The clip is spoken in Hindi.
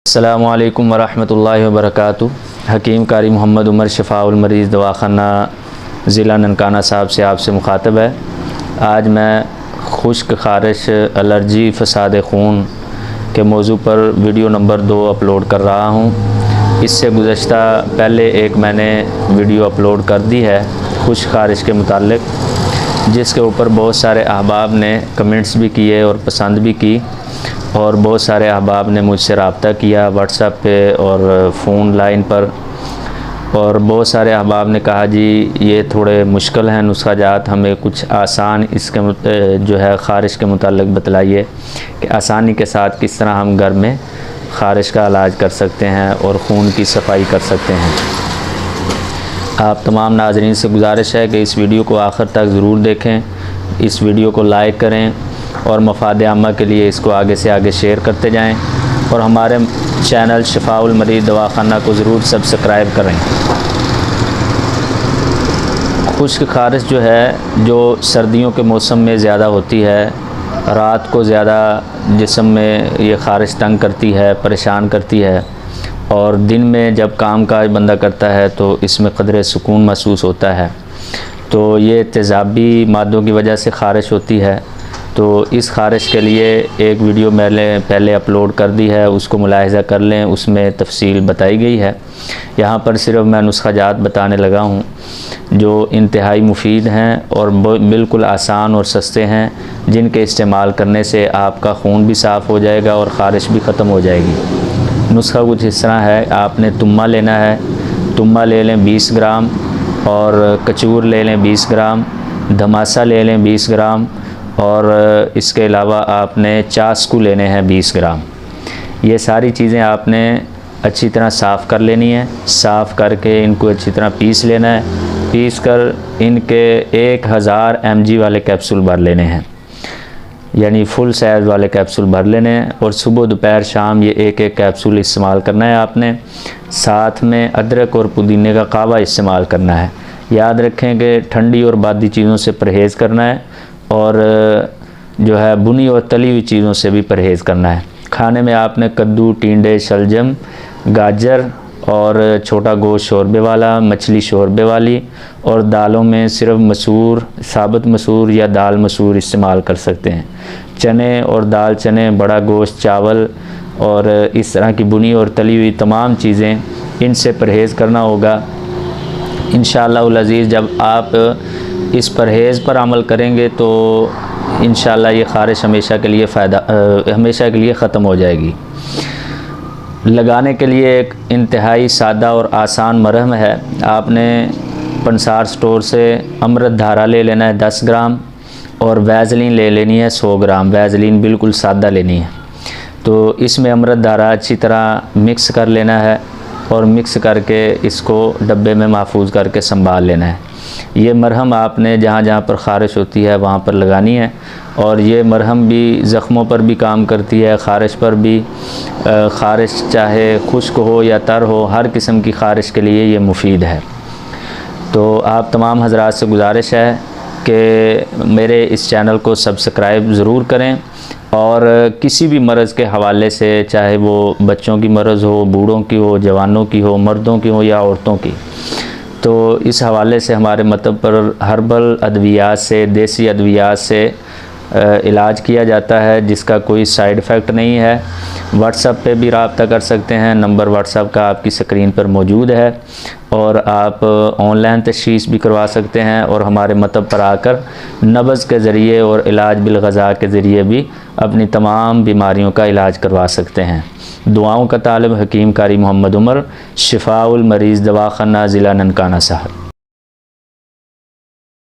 अस्सलामु अलैकुम वरहमतुल्लाहि वबरकातुहू। हकीम कारी मोहम्मद उमर शफ़ाउल मरीज़ दवाख़ाना ज़िला ननकाना साहब से आपसे मुखातब है। आज मैं खुश्क ख़ारिश एलर्जी फ़साद खून के मौजू पर वीडियो नंबर 2 अपलोड कर रहा हूँ। इससे गुज़श्ता पहले एक मैंने वीडियो अपलोड कर दी है खुश्क ख़ारिश के मुताल्लिक़, जिसके ऊपर बहुत सारे अहबाब ने कमेंट्स भी किए और पसंद भी की, और बहुत सारे अहबाब ने मुझसे रब्ता किया व्हाट्सएप पे और फ़ोन लाइन पर। और बहुत सारे अहबाब ने कहा जी ये थोड़े मुश्किल हैं नुस्खा जात, हमें कुछ आसान इसके जो है ख़ारिश के मुताल्लिक़ बतलाइए कि आसानी के साथ किस तरह हम घर में ख़ारिश का इलाज कर सकते हैं और ख़ून की सफाई कर सकते हैं। आप तमाम नाज़रीन से गुजारिश है कि इस वीडियो को आखिर तक ज़रूर देखें, इस वीडियो को लाइक करें और मफाद आमा के लिए इसको आगे से आगे शेयर करते जाएं, और हमारे चैनल शफ़ाउल मरीज़ दवाख़ाना को ज़रूर सब्सक्राइब करें। खुश्क ख़ारिश जो है, जो सर्दियों के मौसम में ज़्यादा होती है, रात को ज़्यादा जिस्म में ये ख़ारिश तंग करती है, परेशान करती है, और दिन में जब काम काज बंदा करता है तो इसमें क़दरे सुकून महसूस होता है। तो ये तेज़ाबी मादों की वजह से ख़ारिश होती है। तो इस ख़ारिश के लिए एक वीडियो मैंने पहले अपलोड कर दी है, उसको मुलाहिज़ा कर लें, उसमें तफसील बताई गई है। यहाँ पर सिर्फ़ मैं नुस्खा जात बताने लगा हूँ जो इंतहाई मुफीद हैं और बिल्कुल आसान और सस्ते हैं, जिनके इस्तेमाल करने से आपका खून भी साफ़ हो जाएगा और ख़ारिश भी ख़त्म हो जाएगी। नुस्खा कुछ इस तरह है, आपने तुम्मा लेना है, तुम्मा ले लें 20 ग्राम, और कचूर ले लें 20 ग्राम, धमासा ले लें 20 ग्राम, और इसके अलावा आपने चास्कू लेने हैं 20 ग्राम। ये सारी चीज़ें आपने अच्छी तरह साफ़ कर लेनी है। साफ़ करके इनको अच्छी तरह पीस लेना है। पीस कर इनके 1000 mg वाले कैप्सूल भर लेने हैं, यानी फुल साइज़ वाले कैप्सूल भर लेने हैं, और सुबह दोपहर शाम ये एक एक कैप्सूल इस्तेमाल करना है आपने। साथ में अदरक और पुदीने का कावा इस्तेमाल करना है। याद रखें कि ठंडी और बादी चीज़ों से परहेज़ करना है, और जो है बुनी और तली हुई चीज़ों से भी परहेज़ करना है। खाने में आपने कद्दू, टिंडे, शलजम, गाजर और छोटा गोश्त शोरबे वाला, मछली शोरबे वाली, और दालों में सिर्फ मसूर, साबुत मसूर या दाल मसूर इस्तेमाल कर सकते हैं। चने और दाल चने, बड़ा गोश्त, चावल और इस तरह की बुनी और तली हुई तमाम चीज़ें, इनसे परहेज़ करना होगा। इंशाअल्लाह अज़ीज़ जब आप इस परहेज़ पर अमल करेंगे तो इंशाअल्लाह ये ख़ारिश हमेशा के लिए ख़त्म हो जाएगी। लगाने के लिए एक इंतहाई सादा और आसान मरहम है। आपने पंसार स्टोर से अमृत धारा ले लेना है 10 ग्राम, और वैज़लीन ले लेनी है 100 ग्राम। वैज़लीन बिल्कुल सादा लेनी है। तो इसमें अमृत धारा अच्छी तरह मिक्स कर लेना है, और मिक्स करके इसको डब्बे में महफूज करके संभाल लेना है। ये मरहम आपने जहाँ जहाँ पर ख़ारिश होती है वहाँ पर लगानी है, और ये मरहम भी ज़ख्मों पर भी काम करती है, ख़ारिश पर भी। ख़ारिश चाहे खुश्क हो या तर हो, हर किस्म की ख़ारिश के लिए ये मुफीद है। तो आप तमाम हज़रात से गुजारिश है कि मेरे इस चैनल को सब्सक्राइब ज़रूर करें, और किसी भी मर्ज़ के हवाले से, चाहे वो बच्चों की मर्ज़ हो, बूढ़ों की हो, जवानों की हो, मर्दों की हो या औरतों की, तो इस हवाले से हमारे मतलब पर हर्बल अद्वियात से, देसी अद्वियात से इलाज किया जाता है, जिसका कोई साइड इफ़ेक्ट नहीं है। व्हाट्सएप पे भी रब्ता कर सकते हैं, नंबर व्हाट्सएप का आपकी स्क्रीन पर मौजूद है, और आप ऑनलाइन तशख़ीस भी करवा सकते हैं, और हमारे मतलब पर आकर नब्ज़ के ज़रिए और इलाज बिलग़ज़ा के ज़रिए भी अपनी तमाम बीमारियों का इलाज करवा सकते हैं। दुआओं का तालिब हकीम कारी मोहम्मद उमर, शफ़ाउल मरीज़ दवाख़ाना ज़िला ननकाना साहब।